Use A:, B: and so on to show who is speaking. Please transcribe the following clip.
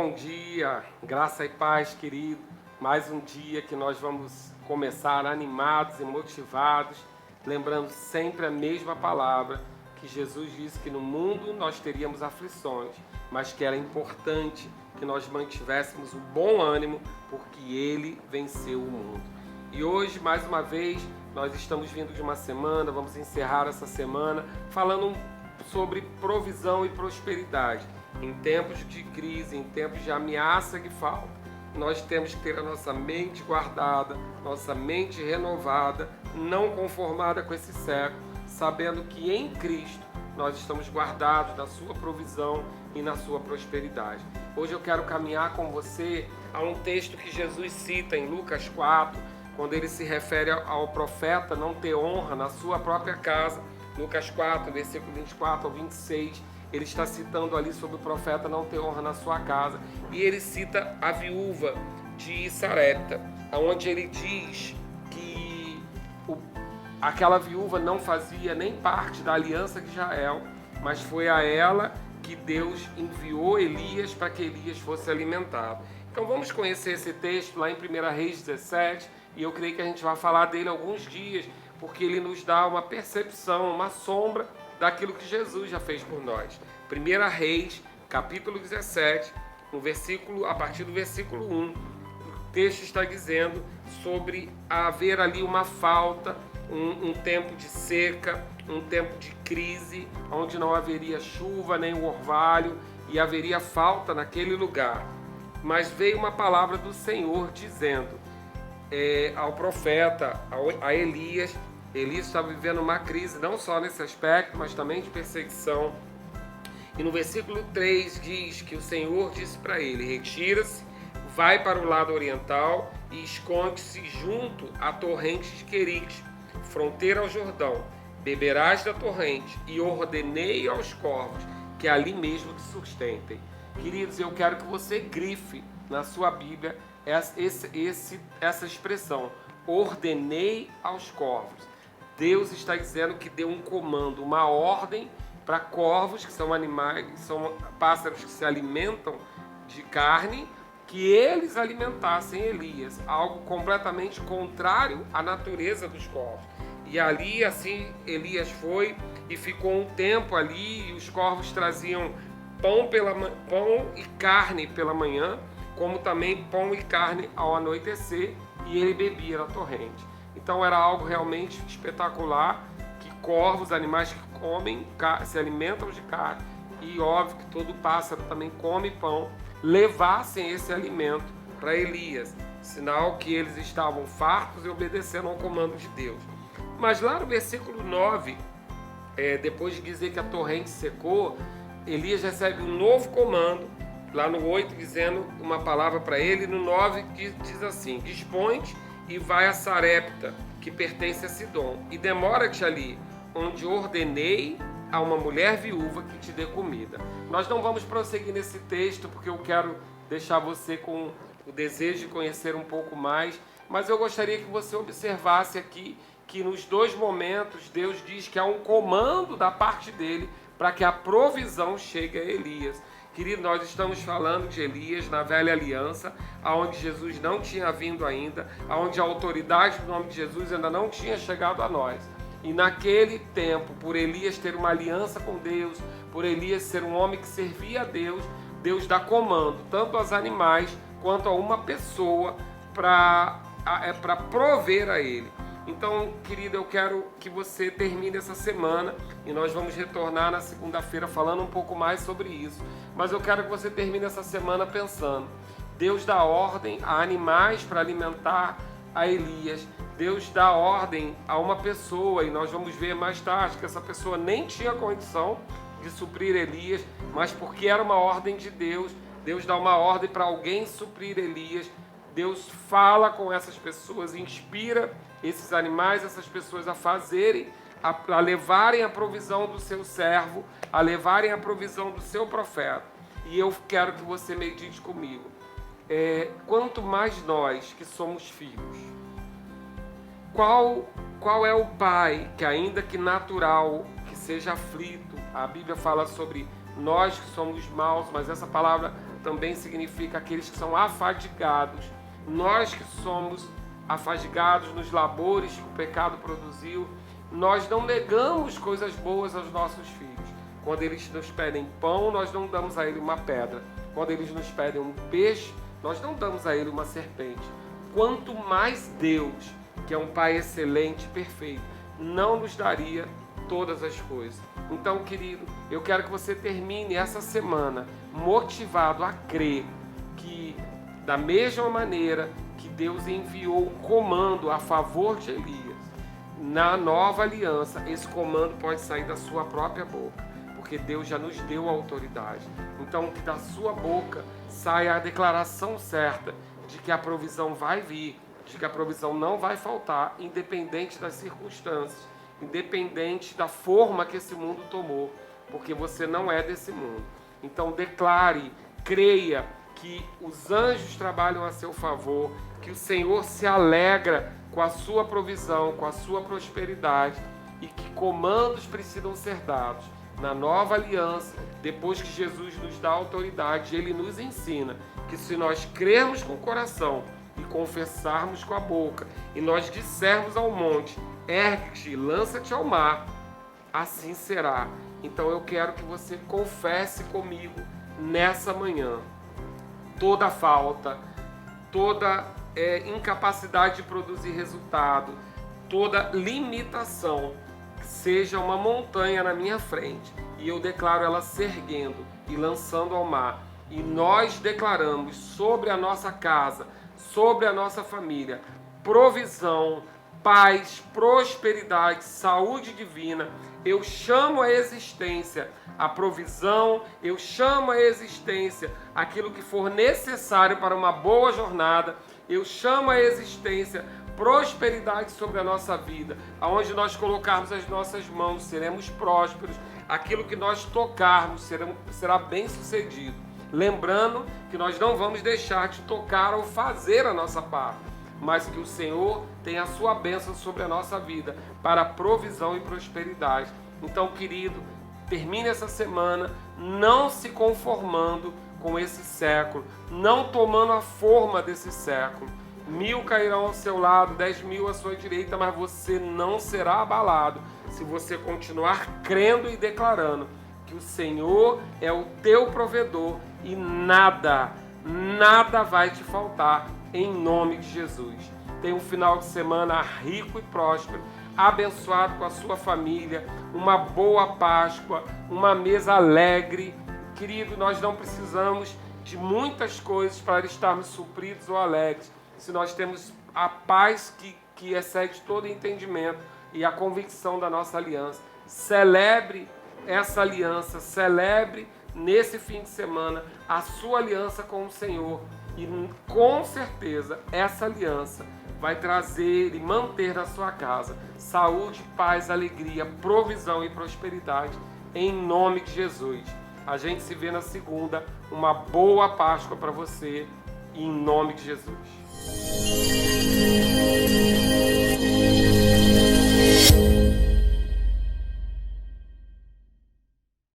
A: bom dia, graça e paz, querido. Mais um dia que nós vamos começar animados e motivados, lembrando sempre a mesma palavra, que Jesus disse que no mundo nós teríamos aflições, mas que era importante que nós mantivéssemos um bom ânimo, porque Ele venceu o mundo. E hoje, mais uma vez, nós estamos vindo de uma semana, vamos encerrar essa semana falando sobre provisão e prosperidade. Em tempos de crise, em tempos de ameaça que falta, nós temos que ter a nossa mente guardada, nossa mente renovada, não conformada com esse século, sabendo que em Cristo nós estamos guardados na sua provisão e na sua prosperidade. Hoje eu quero caminhar com você a um texto que Jesus cita em Lucas 4, quando ele se refere ao profeta não ter honra na sua própria casa. Lucas 4, versículo 24 ao 26, ele está citando ali sobre o profeta não ter honra na sua casa. E ele cita a viúva de Sarepta, onde ele diz que aquela viúva não fazia nem parte da aliança de Israel, mas foi a ela que Deus enviou Elias para que Elias fosse alimentado. Então vamos conhecer esse texto lá em 1 Reis 17, e eu creio que a gente vai falar dele alguns dias, porque ele nos dá uma percepção, uma sombra daquilo que Jesus já fez por nós. 1 Reis, capítulo 17, a partir do versículo 1, o texto está dizendo sobre haver ali uma falta, um tempo de seca, um tempo de crise, onde não haveria chuva nem o orvalho, e haveria falta naquele lugar. Mas veio uma palavra do Senhor dizendo ao profeta, a Elias. Elias estava vivendo uma crise, não só nesse aspecto, mas também de perseguição. E no versículo 3 diz que o Senhor disse para ele: retira-se, vai para o lado oriental e esconde-se junto à torrente de Querite, fronteira ao Jordão. Beberás da torrente, e ordenei aos corvos que ali mesmo te sustentem. Queridos, eu quero que você grife na sua Bíblia essa expressão: ordenei aos corvos. Deus está dizendo que deu um comando, uma ordem para corvos, que são animais, são pássaros que se alimentam de carne, que eles alimentassem Elias, algo completamente contrário à natureza dos corvos. E ali, assim, Elias foi e ficou um tempo ali, e os corvos traziam pão e carne pela manhã, como também pão e carne ao anoitecer, e ele bebia da torrente. Então era algo realmente espetacular, que corvos, animais que comem, se alimentam de carne, e óbvio que todo pássaro também come pão, levassem esse alimento para Elias, sinal que eles estavam fartos e obedecendo ao comando de Deus. Mas lá no versículo 9, depois de dizer que a torrente secou, Elias recebe um novo comando, lá no 8 dizendo uma palavra para ele, no 9 diz assim: dispõe-te e vai a Sarepta, que pertence a Sidom, e demora-te ali, onde ordenei a uma mulher viúva que te dê comida. Nós não vamos prosseguir nesse texto, porque eu quero deixar você com o desejo de conhecer um pouco mais, mas eu gostaria que você observasse aqui que nos dois momentos Deus diz que há um comando da parte dele para que a provisão chegue a Elias. Querido, nós estamos falando de Elias na velha aliança, onde Jesus não tinha vindo ainda, onde a autoridade do nome de Jesus ainda não tinha chegado a nós. E naquele tempo, por Elias ter uma aliança com Deus, por Elias ser um homem que servia a Deus, Deus dá comando tanto aos animais quanto a uma pessoa para prover a ele. Então, querido, eu quero que você termine essa semana, e nós vamos retornar na segunda-feira falando um pouco mais sobre isso. Mas eu quero que você termine essa semana pensando: Deus dá ordem a animais para alimentar a Elias. Deus dá ordem a uma pessoa, e nós vamos ver mais tarde que essa pessoa nem tinha condição de suprir Elias, mas porque era uma ordem de Deus, Deus dá uma ordem para alguém suprir Elias. Deus fala com essas pessoas, inspira esses animais, essas pessoas a fazerem, a levarem a provisão do seu servo, a levarem a provisão do seu profeta. E eu quero que você medite comigo. Quanto mais nós que somos filhos, qual é o pai que, ainda que natural, que seja aflito? A Bíblia fala sobre nós que somos maus, mas essa palavra também significa aqueles que são afadigados. Nós que somos afadigados nos labores que o pecado produziu, nós não negamos coisas boas aos nossos filhos. Quando eles nos pedem pão, nós não damos a ele uma pedra. Quando eles nos pedem um peixe, nós não damos a ele uma serpente. Quanto mais Deus, que é um Pai excelente, perfeito, não nos daria todas as coisas. Então, querido, eu quero que você termine essa semana motivado a crer que, da mesma maneira que Deus enviou o comando a favor de Elias, na nova aliança, esse comando pode sair da sua própria boca, porque Deus já nos deu a autoridade. Então, que da sua boca saia a declaração certa de que a provisão vai vir, de que a provisão não vai faltar, independente das circunstâncias, independente da forma que esse mundo tomou, porque você não é desse mundo. Então declare, creia que os anjos trabalham a seu favor, que o Senhor se alegra com a sua provisão, com a sua prosperidade, e que comandos precisam ser dados. Na nova aliança, depois que Jesus nos dá autoridade, Ele nos ensina que se nós crermos com o coração e confessarmos com a boca, e nós dissermos ao monte, ergue-te, lança-te ao mar, assim será. Então eu quero que você confesse comigo nessa manhã toda falta, toda incapacidade de produzir resultado, toda limitação, seja uma montanha na minha frente, e eu declaro ela se erguendo e lançando ao mar. E nós declaramos sobre a nossa casa, sobre a nossa família, provisão, paz, prosperidade, saúde divina. Eu chamo a existência a provisão, eu chamo a existência aquilo que for necessário para uma boa jornada, eu chamo a existência prosperidade sobre a nossa vida. Aonde nós colocarmos as nossas mãos, seremos prósperos. Aquilo que nós tocarmos será bem sucedido. Lembrando que nós não vamos deixar de tocar ou fazer a nossa parte, mas que o Senhor tem a sua bênção sobre a nossa vida para provisão e prosperidade. Então, querido, termine essa semana não se conformando com esse século, não tomando a forma desse século. 1000 cairão ao seu lado, 10.000 à sua direita, mas você não será abalado se você continuar crendo e declarando que o Senhor é o teu provedor e nada vai te faltar, em nome de Jesus. Tenha um final de semana rico e próspero, abençoado com a sua família, uma boa Páscoa, uma mesa alegre. Querido, nós não precisamos de muitas coisas para estarmos supridos ou alegres, se nós temos a paz que excede todo entendimento e a convicção da nossa aliança. Celebre essa aliança, celebre nesse fim de semana a sua aliança com o Senhor, e com certeza essa aliança vai trazer e manter na sua casa saúde, paz, alegria, provisão e prosperidade, em nome de Jesus. A gente se vê na segunda. Uma boa Páscoa para você, em nome de Jesus.